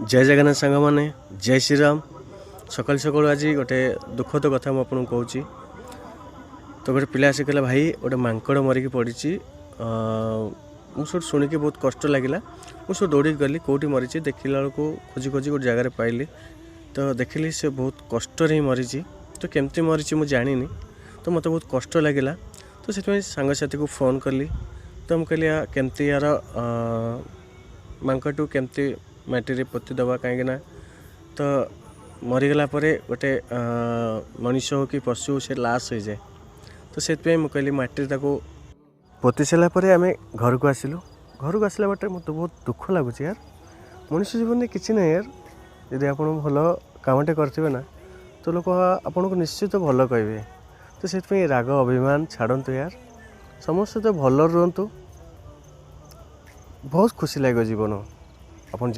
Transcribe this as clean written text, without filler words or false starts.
जय जगन्नाथ सांग मैंने जय श्री राम। सकाल सकाल आज गोटे दुखद कथा मुझे कहूँ। तो गोटे पिला आसिक कहला भाई गोटे मांकड़ मरिकी पड़ी मुझे शुणिकी बहुत कष्ट लगिला। मुझे दौड़ी गली कौटी मरी देखला बेलू खोजी खोजी गोटे जगार पाइली। तो देखिली से बहुत कष्ट ही मरी। तो केमती मरी मुझे जानी। तो मत बहुत कष्ट लगिला। तो से सांगसाथी को फोन कली। तो मुझे कहली केमती यार मांकड़ केमती माटी पोती दबा कहीं तो मरीगला गोटे मनीष हो कि पशु से लाश हो जाए। तो से कहली माटी पोती सारापर आम घर को आसिलु। घर को आसला बाटे मत बहुत दुख लगुच यार। मनुष्य जीवन में किसी ना यार यदि आप भल कामटे करेंगे ना तो लोक आपन को निश्चित भल कहे। तो से राग अभिमान छाड़तु यार। समस्त तो भल रुहतु। बहुत खुशी लगे जीवन अपन।